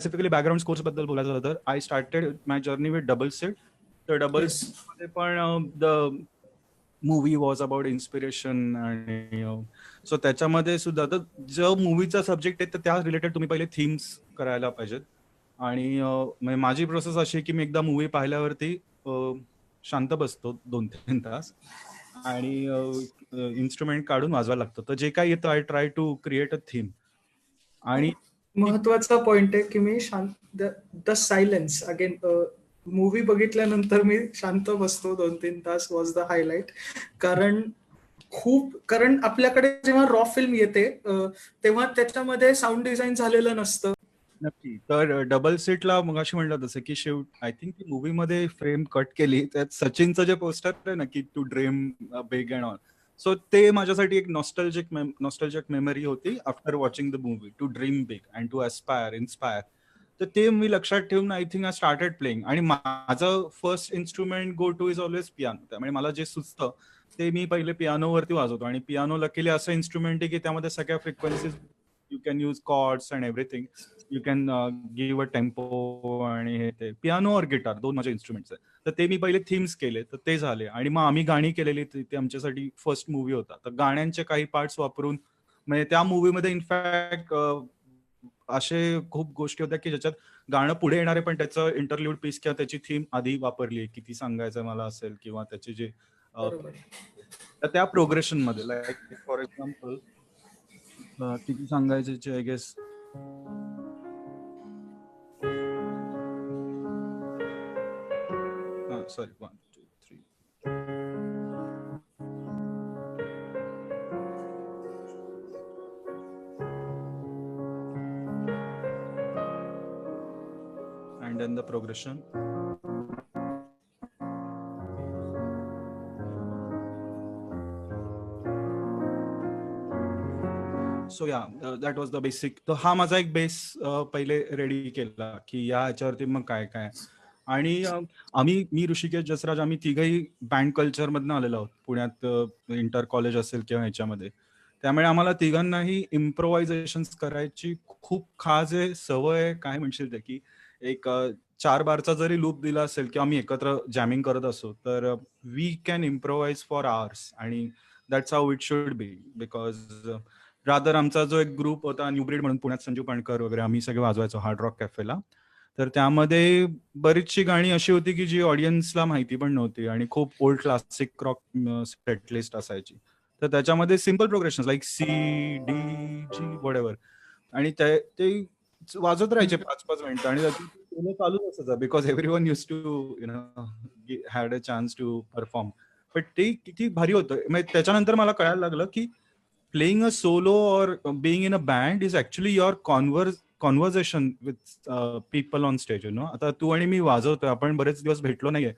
Specifically background scores बद्दल बोलायचं झालं तर I started my journey with double seat. तर डबल Yes. मध्ये पण the movie was about inspiration आणि सो त्याच्यामध्ये सुद्धा तर जो मूवीचा सब्जेक्ट आहे तर त्या रिलेटेड तुम्ही पहिले थीम्स करायला पाहिजेत. आणि म्हणजे माझी प्रोसेस अशी आहे की मी एकदा मूवी पाहिल्यावरती शांत बसतो 2-3 तास आणि इन्स्ट्रुमेंट काढून वाजवायला लागतं. तर जे काही येतं I try to create a theme. आणि महत्वाचा पॉइंट आहे की मी शांत द सायलेन्स अगेन मूवी बघितल्यानंतर मी शांत बसतो 2-3 तास वॉज द हायलाइट. कारण आपल्याकडे जेव्हा रॉ फिल्म येते तेव्हा त्याच्यामध्ये साऊंड डिझाईन झालेलं नसतं. नक्की. तर डबल सीटला मगाशी म्हटलं तसं की आय थिंक ती मूवीमध्ये फ्रेम कट केली त्यात सचिनचं जे पोस्टर आहे ना की to dream big and all. So ते माझ्यासाठी एक नॉस्टॅल्जिक मेमरी होती after watching the movie. To dream big and to aspire, inspire. तर ते मी लक्षात ठेवून I think I started playing. आणि माझं first instrument go to is always piano. त्यामुळे मला जे सुचतं ते मी पहिले पियानोवरती वाजवतो. आणि पियानो लकीली असं इन्स्ट्रुमेंट आहे की त्यामध्ये सगळ्या frequencies you can use chords and everything. You can give a tempo आणि हे ते पियानो और गिटार 2 माझे इन्स्ट्रुमेंट्स आहेत. तर ते मी पहिले थीम्स केले तर ते झाले. आणि मग आम्ही गाणी केलेली ते आमच्यासाठी फर्स्ट मूवी होता. तर गाण्यांचे काही पार्ट्स वापरून म्हणजे त्या मूवीमध्ये इनफॅक्ट असे खूप गोष्टी होत्या की ज्याच्यात गाणं पुढे येणार आहे पण त्याचं इंटरल्यूड पीस किंवा त्याची थीम आधी वापरली किती सांगायचं मला असेल किंवा त्याचे जे बरोबर. तर त्या प्रोग्रेशन मध्ये लाईक फॉर एक्झाम्पल किती सांगायचे I guess sorry 1 2 3 and then the progression. So yeah that was the basic. तर हा माझा एक बेस पहिले रेडी केला की या ह्याच्यावरती मग काय काय. आणि मी ऋषिकेश जसराज आम्ही तिघही बँड कल्चरमधनं आलेलो आहोत पुण्यात. इंटर कॉलेज असेल किंवा ह्याच्यामध्ये. त्यामुळे आम्हाला तिघांनाही इम्प्रोव्हायझेशन करायची खूप खास आहे सवय काय म्हणशील ते की एक 4 बारचा जरी लूप दिला असेल किंवा आम्ही एकत्र जॅमिंग करत असो तर we can improvise for hours. आणि that's how it should be. Because rather आमचा जो एक ग्रुप होता न्यू ब्रीड म्हणून पुण्यात संजू पाणकर वगैरे आम्ही सगळे वाजवायचो हार्ड रॉक कॅफेला. तर त्यामध्ये बरीचशी गाणी अशी होती की जी ऑडियन्सला माहिती पण नव्हती आणि खूप old classic rock set list असायची. तर त्याच्यामध्ये simple progression like C D G what. आणि ते वाजत राहायचे 5-5 मिनिटं आणि त्याची चालूच असायचं because everyone use to had a chance to perform. पण ते किती भारी होतं. म्हणजे त्याच्यानंतर मला कळायला लागलं की playing a solo or being in a band is actually your conversation with people on stage, you know. आता तू आणि मी वाजवतोय आपण बरेच दिवस भेटलो नाहीये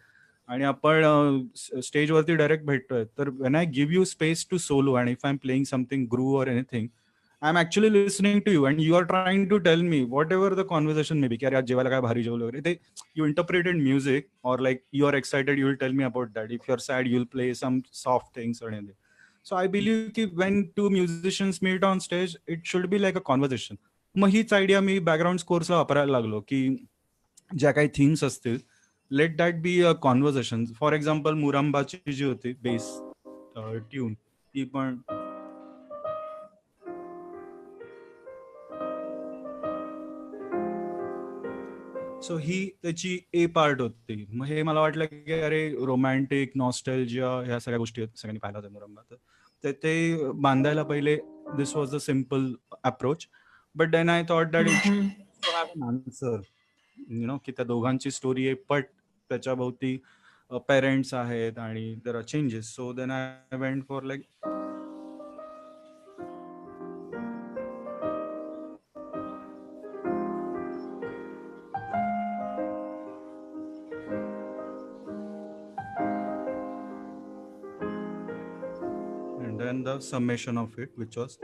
आणि आपण स्टेजवरती डायरेक्ट भेटतोय. तर when I give you space to solo and if I'm playing something groove or anything, I'm actually listening to you and you are trying to tell me whatever the conversation may be की अरे आज जेवायला काय भारी जेवलं वगैरे. ते you interpreted music or like you are excited you will tell me about that. If you're sad you'll play some soft things or anything. So I believe that when two musicians meet on stage, it should be like a conversation. मग हीच idea मी background स्कोर्सला वापरायला लागलो की ज्या काही themes असतील let that be a conversation. For example मुरांबाची जी होती बेस ट्यून ती पण सो ही त्याची ए पार्ट होती. मग हे मला वाटलं की अरे रोमॅन्टिक नॉस्टॅल्जिया ह्या सगळ्या गोष्टी सगळ्यांनी पाहिला होत्या मुरंबा. तर ते बांधायला पहिले this was the simple approach. But then I thought that it should have an answer. You know की त्या दोघांची स्टोरी आहे बट त्याच्या भोवती पेरेंट्स आहेत आणि there are changes. So then I went for like and then the summation of it which was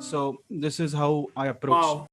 so this is how I approach Wow.